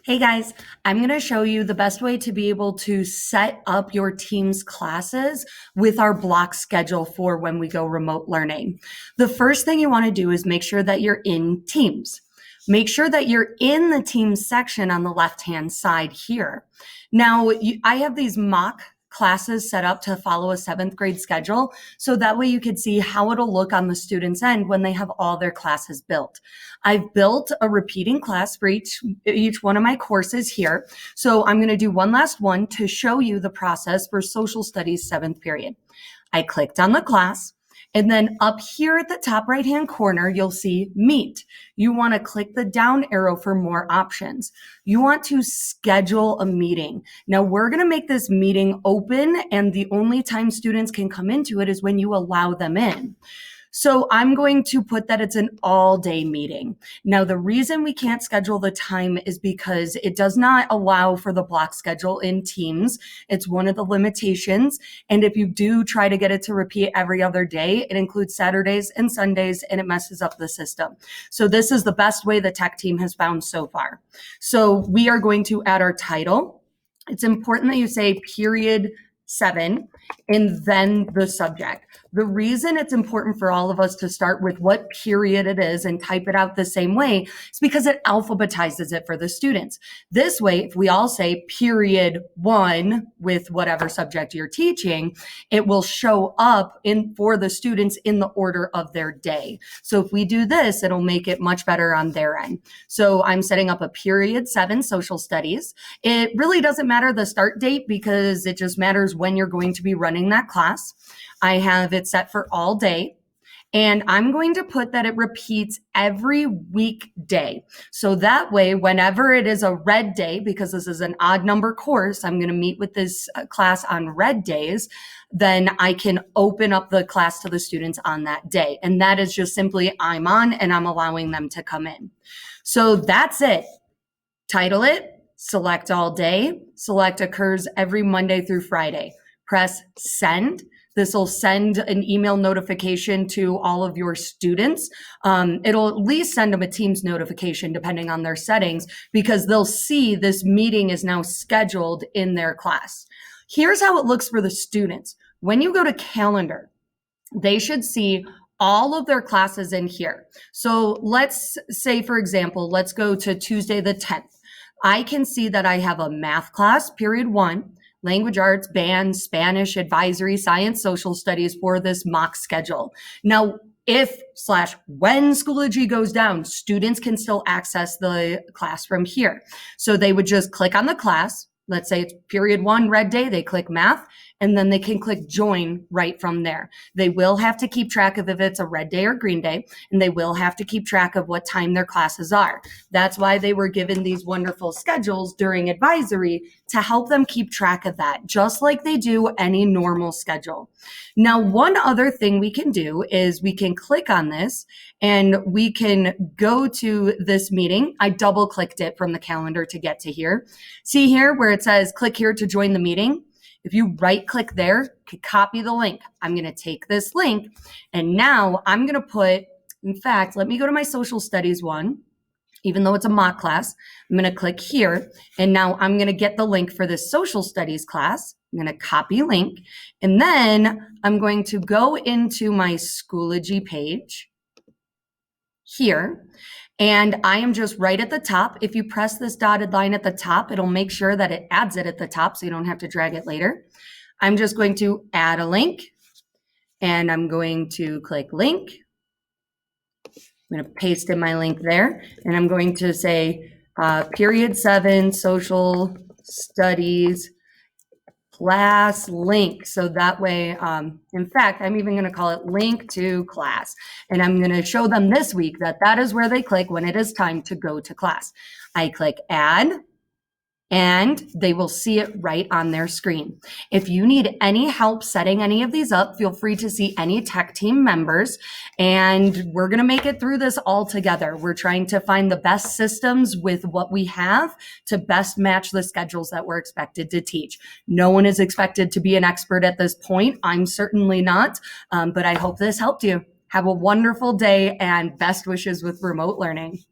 Hey guys, I'm going to show you the best way to be able to set up your team's classes with our block schedule for when we go remote learning. The first thing you want to do is make sure that you're in Teams. Make sure that you're in the Teams section on the left-hand side here. Now, I have these mock classes set up to follow a 7th grade schedule. So that way you could see how it'll look on the student's end when they have all their classes built. I've built a repeating class for each one of my courses here. So I'm going to do one last one to show you the process for social studies 7th period. I clicked on the class. And then up here at the top right-hand corner, you'll see Meet. You want to click the down arrow for more options. You want to schedule a meeting. Now, we're going to make this meeting open, and the only time students can come into it is when you allow them in. So I'm going to put that it's an all-day meeting. Now, the reason we can't schedule the time is because it does not allow for the block schedule in Teams. It's one of the limitations. And if you do try to get it to repeat every other day, it includes Saturdays and Sundays, and it messes up the system. So this is the best way the tech team has found so far. So we are going to add our title. It's important that you say period 7 and then the subject. The reason it's important for all of us to start with what period it is and type it out the same way is because it alphabetizes it for the students. This way, if we all say period 1 with whatever subject you're teaching, it will show up for the students in the order of their day. So if we do this, it'll make it much better on their end. So I'm setting up a period 7 social studies. It really doesn't matter the start date because it just matters when you're going to be running that class. I have it set for all day, and I'm going to put that it repeats every weekday. So that way, whenever it is a red day, because this is an odd number course, I'm going to meet with this class on red days, then I can open up the class to the students on that day. And that is just simply I'm on and I'm allowing them to come in. So that's it. Title it, select all day, select occurs every Monday through Friday. Press send. This will send an email notification to all of your students. It'll at least send them a Teams notification depending on their settings because they'll see this meeting is now scheduled in their class. Here's how it looks for the students. When you go to calendar, they should see all of their classes in here. So let's say, for example, let's go to Tuesday the 10th. I can see that I have a math class, period 1, language arts, band, Spanish, advisory, science, social studies for this mock schedule. Now, when Schoology goes down, students can still access the class from here. So they would just click on the class. Let's say it's period 1, red day, they click math, and then they can click join right from there. They will have to keep track of if it's a red day or green day, and they will have to keep track of what time their classes are. That's why they were given these wonderful schedules during advisory to help them keep track of that, just like they do any normal schedule. Now, one other thing we can do is we can click on this and we can go to this meeting. I double clicked it from the calendar to get to here. See here where it says click here to join the meeting. If you right click there, copy the link. I'm going to take this link and now I'm going to put, in fact, let me go to my social studies one. Even though it's a mock class, I'm going to click here and now I'm going to get the link for this social studies class. I'm going to copy link and then I'm going to go into my Schoology page here. And I am just right at the top. If you press this dotted line at the top, it'll make sure that it adds it at the top so you don't have to drag it later. I'm just going to add a link and I'm going to click link. I'm going to paste in my link there and I'm going to say period 7 social studies class link. So that way, in fact, I'm even going to call it link to class. And I'm going to show them this week that that is where they click when it is time to go to class. I click add. And they will see it right on their screen. If you need any help setting any of these up, feel free to see any tech team members. And we're going to make it through this all together. We're trying to find the best systems with what we have to best match the schedules that we're expected to teach. No one is expected to be an expert at this point. I'm certainly not, but I hope this helped you. Have a wonderful day and best wishes with remote learning.